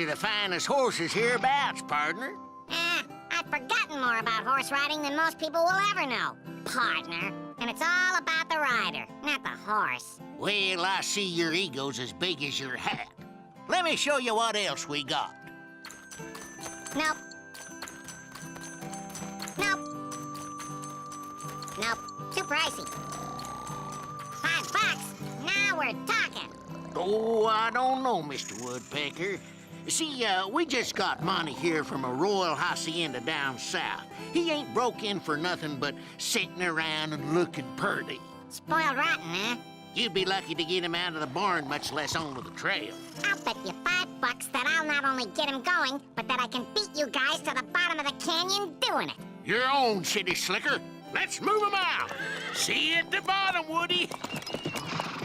the finest horses hereabouts, partner. I've forgotten more about horse riding than most people will ever know, partner. And it's all about the rider, not the horse. Well, I see your ego's as big as your hat. Let me show you what else we got. Nope. Nope. Nope. Too pricey. $5. Now we're talking. Oh, I don't know, Mr. Woodpecker. See, we just got Monty here from a royal hacienda down south. He ain't broke in for nothing but sitting around and looking purty. Spoiled rotten, eh? You'd be lucky to get him out of the barn, much less onto the trail. I'll bet you $5 that I'll not only get him going, but that I can beat you guys to the bottom of the canyon doing it. Your own, city slicker. Let's move him out. See you at the bottom, Woody.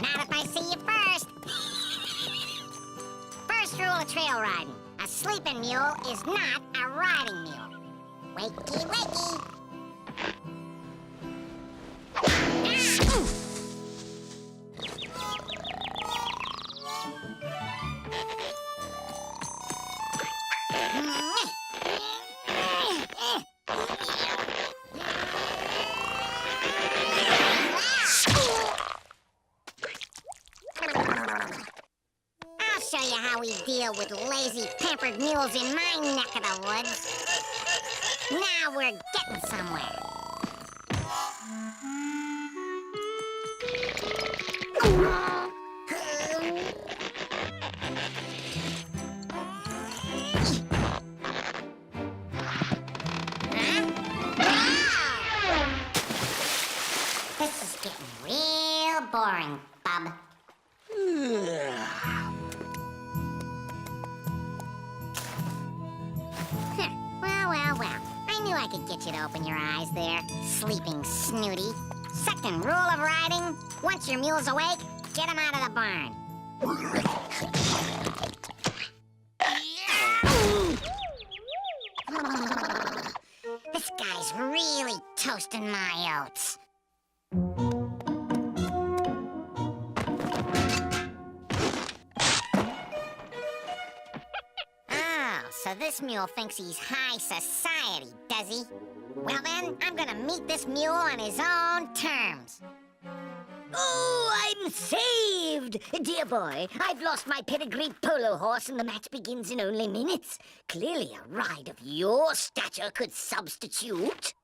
Not if I see you first. First rule of trail riding. A sleeping mule is not a riding mule. Wakey, wakey. I'll show you how we deal with lazy, pampered mules in my neck of the woods. Now we're getting somewhere. This is getting real boring, bub. Well. I knew I could get you to open your eyes there, sleeping snooty. Second rule of riding, once your mule's awake, get him out of the barn. This guy's really toasting my oats. So this mule thinks he's high society, does he? Well then, I'm gonna meet this mule on his own terms. Oh, I'm saved! Dear boy, I've lost my pedigreed polo horse and the match begins in only minutes. Clearly a ride of your stature could substitute.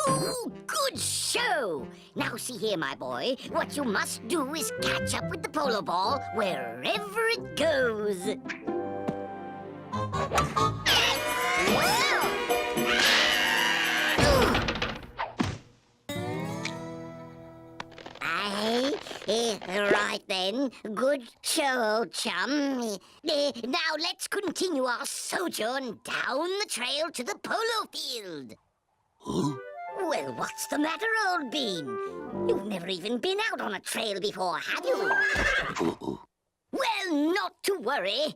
Oh, good show! Now see here, my boy. What you must do is catch up with the polo ball wherever it goes. Right then. Good show, old chum. Now let's continue our sojourn down the trail to the polo field. Well, what's the matter, old bean? You've never even been out on a trail before, have you? Well, not to worry.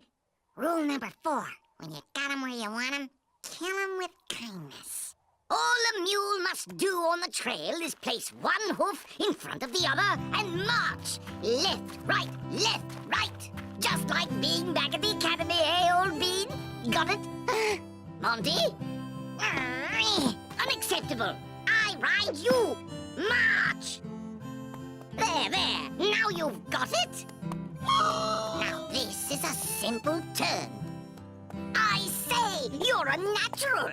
Rule number 4. When you got him where you want him, kill him with kindness. All a mule must do on the trail is place one hoof in front of the other and march. Left, right, just like being back at the academy, eh, old bean? Got it? Monty? Unacceptable. I ride you. March. There. Now you've got it. Now this is a simple turn. I say, you're a natural.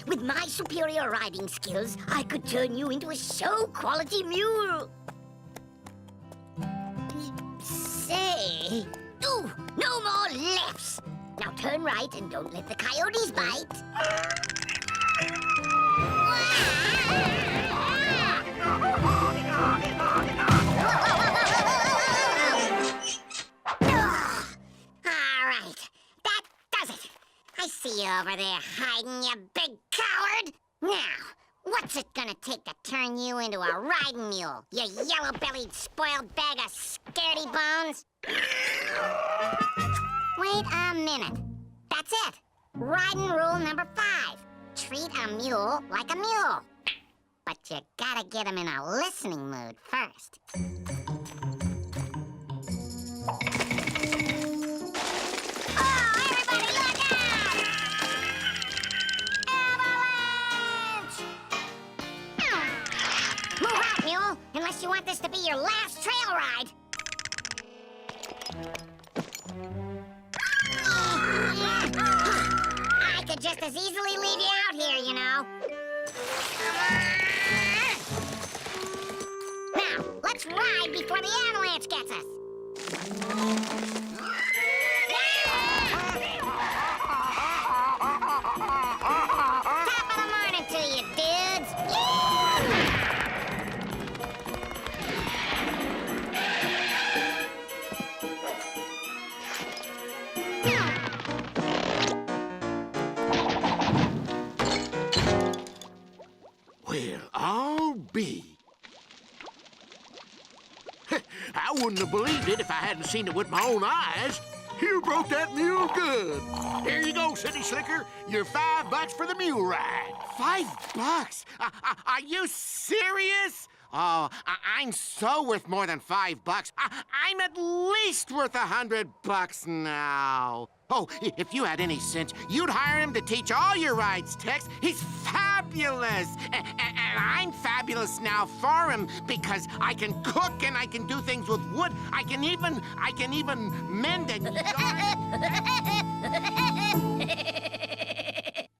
With my superior riding skills, I could turn you into a show-quality mule. Say... Ooh, no more lefts. Now turn right and don't let the coyotes bite. All right, that does it. I see you over there hiding, you big coward. Now, what's it gonna take to turn you into a riding mule, you yellow-bellied, spoiled bag of scaredy bones? Wait a minute. That's it. Riding rule number 5. Treat a mule like a mule. But you gotta get him in a listening mood first. Unless you want this to be your last trail ride. I could just as easily leave you out here, you know. Now, let's ride before the avalanche gets us. Top of the morning to you, dudes. Well, I'll be. I wouldn't have believed it if I hadn't seen it with my own eyes. You broke that mule good. Here you go, City Slicker. Your $5 for the mule ride. $5? Are you serious? Oh, I'm so worth more than $5. I'm at least worth $100 now. Oh, if you had any sense, you'd hire him to teach all your rides, Tex. He's fabulous. And I'm fabulous now for him because I can cook and I can do things with wood. I can even mend a yarn.